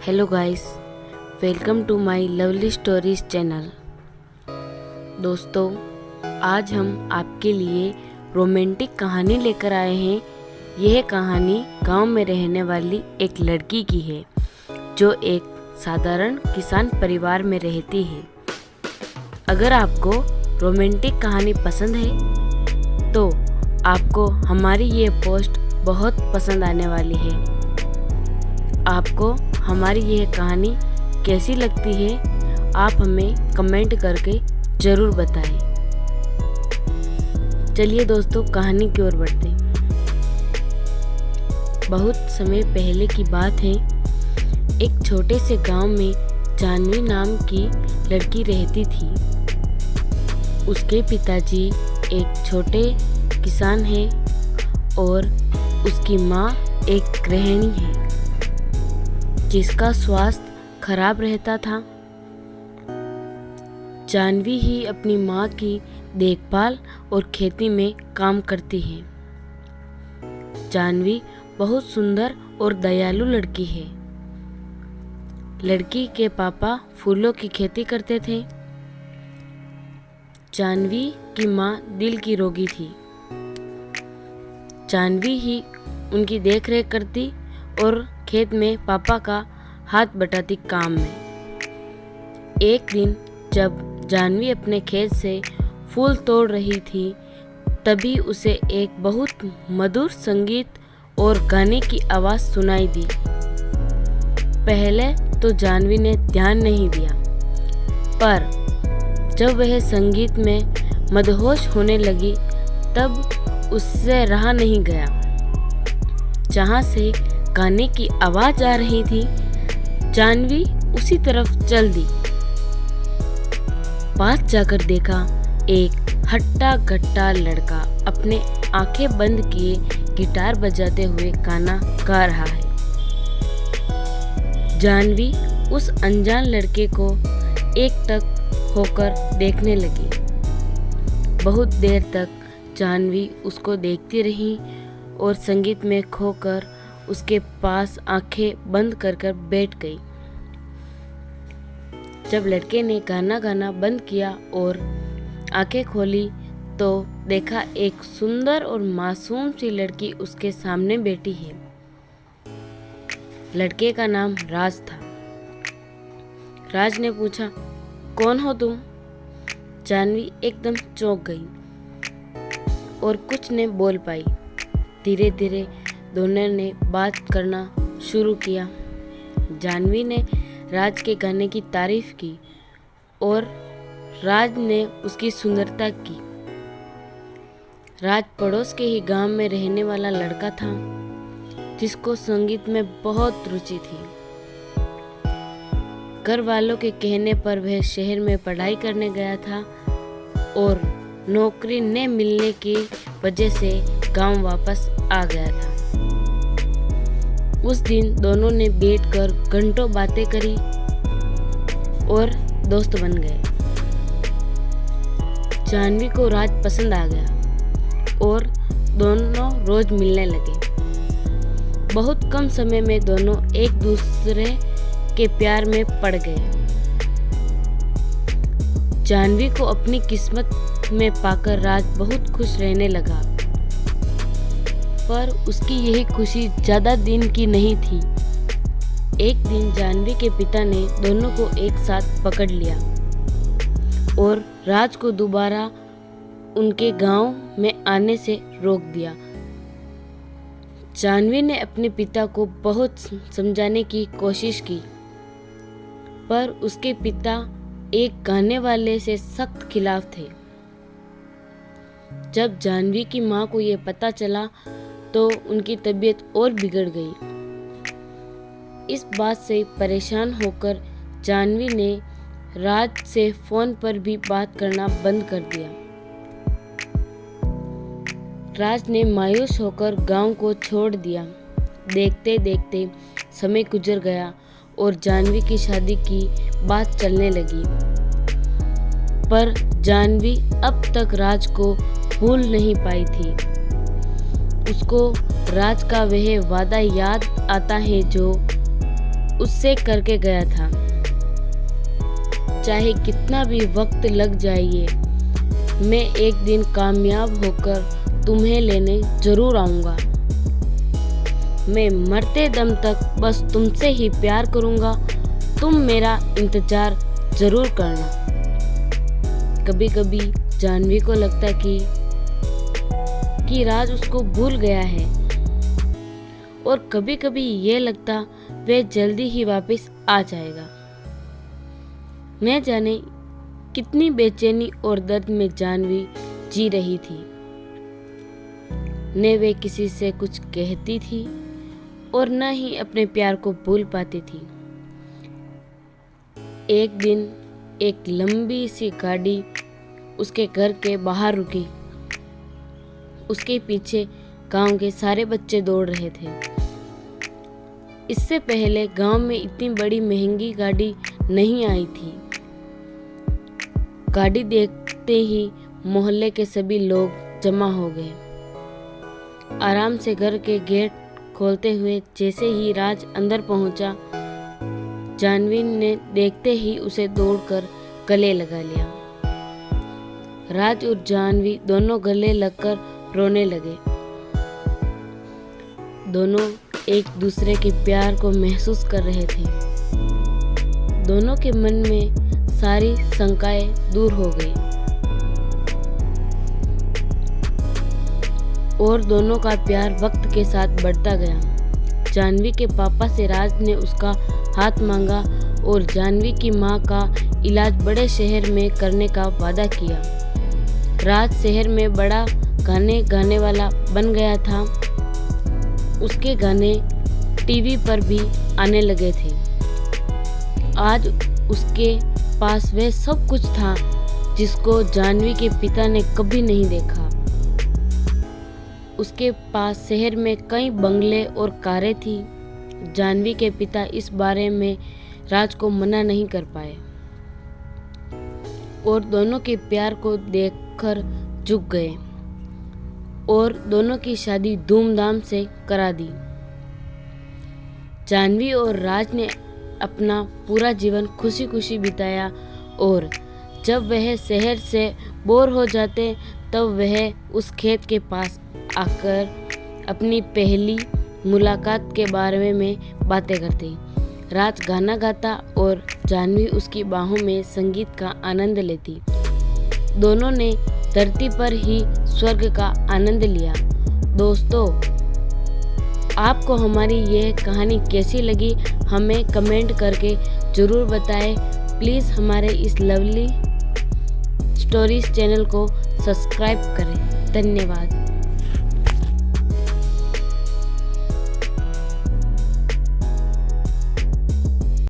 Hello guys, welcome to my lovely stories channel. दोस्तों, आज हम आपके लिए रोमांटिक कहानी लेकर आए हैं। यह कहानी गांव में रहने वाली एक लड़की की है जो एक साधारण किसान परिवार में रहती है। अगर आपको रोमांटिक कहानी पसंद है तो आपको हमारी ये पोस्ट बहुत पसंद आने वाली है। आपको हमारी यह कहानी कैसी लगती है, आप हमें कमेंट करके ज़रूर बताएं। चलिए दोस्तों, कहानी की ओर बढ़ते हैं। बहुत समय पहले की बात है। एक छोटे से गांव में जानवी नाम की लड़की रहती थी। उसके पिताजी एक छोटे किसान हैं और उसकी माँ एक गृहिणी है जिसका स्वास्थ्य खराब रहता था। जानवी ही अपनी माँ की देखभाल और खेती में काम करती है। जानवी बहुत सुंदर और दयालु लड़की है। लड़की के पापा फूलों की खेती करते थे। जानवी की माँ दिल की रोगी थी। जानवी ही उनकी देखरेख करती और खेत में पापा का हाथ बटाती काम में। एक दिन जब जानवी अपने खेत से फूल तोड़ रही थी, तभी उसे एक बहुत मधुर संगीत और गाने की आवाज़ सुनाई दी। पहले तो जानवी ने ध्यान नहीं दिया, पर जब वह संगीत में मदहोश होने लगी तब उससे रहा नहीं गया। जहाँ से गाने की आवाज आ रही थी, जानवी उसी तरफ चल दी। पास जाकर देखा, एक हट्टा कट्टा लड़का अपने आंखें बंद किए गिटार बजाते हुए गाना गा रहा है। जानवी उस अनजान लड़के को एकटक होकर देखने लगी। बहुत देर तक जानवी उसको देखती रही और संगीत में खोकर उसके पास आंखें बंद कर बैठ गई। जब लड़के ने गाना बंद किया और आंखें खोली तो देखा एक सुंदर और मासूम सी लड़की उसके सामने बैठी है। लड़के का नाम राज था। राज ने पूछा, कौन हो तुम? जानवी एकदम चौंक गई और कुछ नहीं बोल पाई। धीरे धीरे दोनों ने बात करना शुरू किया। जानवी ने राज के गाने की तारीफ की और राज ने उसकी सुंदरता की। राज पड़ोस के ही गांव में रहने वाला लड़का था जिसको संगीत में बहुत रुचि थी। घर वालों के कहने पर वह शहर में पढ़ाई करने गया था और नौकरी न मिलने की वजह से गांव वापस आ गया था। उस दिन दोनों ने बैठकर घंटों बातें करी और दोस्त बन गए। जानवी को राज पसंद आ गया और दोनों रोज मिलने लगे। बहुत कम समय में दोनों एक दूसरे के प्यार में पड़ गए। जानवी को अपनी किस्मत में पाकर राज बहुत खुश रहने लगा, पर उसकी यही खुशी ज्यादा दिन की नहीं थी। एक दिन जानवी के पिता ने दोनों को एक साथ पकड़ लिया और राज को दोबारा उनके गांव में आने से रोक दिया। जानवी ने अपने पिता को बहुत समझाने की कोशिश की, पर उसके पिता एक गाने वाले से सख्त खिलाफ थे। जब जानवी की माँ को यह पता चला तो उनकी तबीयत और बिगड़ गई। इस बात से परेशान होकर जानवी ने राज से फोन पर भी बात करना बंद कर दिया। राज ने मायूस होकर गांव को छोड़ दिया। देखते देखते समय गुजर गया और जानवी की शादी की बात चलने लगी, पर जानवी अब तक राज को भूल नहीं पाई थी। उसको राज का वह वादा याद आता है जो उससे करके गया था। चाहे कितना भी वक्त लग जाए, मैं एक दिन कामयाब होकर तुम्हें लेने जरूर आऊंगा। मैं मरते दम तक बस तुमसे ही प्यार करूंगा, तुम मेरा इंतजार जरूर करना। कभी कभी जाह्नवी को लगता कि राज उसको भूल गया है, और कभी कभी ये लगता वह जल्दी ही वापस आ जाएगा। न जाने कितनी बेचैनी और दर्द में जाह्नवी जी रही थी। न वे किसी से कुछ कहती थी और न ही अपने प्यार को भूल पाती थी। एक दिन एक लंबी सी गाड़ी उसके घर के बाहर रुकी। उसके पीछे गांव के सारे बच्चे दौड़ रहे थे। इससे पहले गांव में इतनी बड़ी महंगी गाड़ी नहीं आई थी। गाड़ी देखते ही मोहल्ले के सभी लोग जमा हो गए। आराम से घर के गेट खोलते हुए जैसे ही राज अंदर पहुंचा, जाह्नवी ने देखते ही उसे दौड़कर गले लगा लिया। राज और जाह्नवी दोनों गले लगकर रोने लगे। दोनों एक दूसरे के प्यार को महसूस कर रहे थे। दोनों के मन में सारी शंकाएं दूर हो गई और दोनों का प्यार वक्त के साथ बढ़ता गया। जाह्नवी के पापा से राज ने उसका हाथ मांगा और जाह्नवी की मां का इलाज बड़े शहर में करने का वादा किया। राज शहर में बड़ा गाने वाला बन गया था। उसके गाने टीवी पर भी आने लगे थे। आज उसके पास वह सब कुछ था जिसको जाह्नवी के पिता ने कभी नहीं देखा। उसके पास शहर में कई बंगले और कारें थी। जाह्नवी के पिता इस बारे में राज को मना नहीं कर पाए और दोनों के प्यार को देखकर झुक गए और दोनों की शादी धूमधाम से करा दी। जाह्नवी और राज ने अपना पूरा जीवन खुशी खुशी बिताया और जब वह शहर से बोर हो जाते तब वह उस खेत के पास आकर अपनी पहली मुलाकात के बारे में बातें करते। राज गाना गाता और जाह्नवी उसकी बाहों में संगीत का आनंद लेती। दोनों ने धरती पर ही स्वर्ग का आनंद लिया। दोस्तों, आपको हमारी यह कहानी कैसी लगी हमें कमेंट करके ज़रूर बताएं। प्लीज़ हमारे इस लवली स्टोरीज चैनल को सब्सक्राइब करें। धन्यवाद।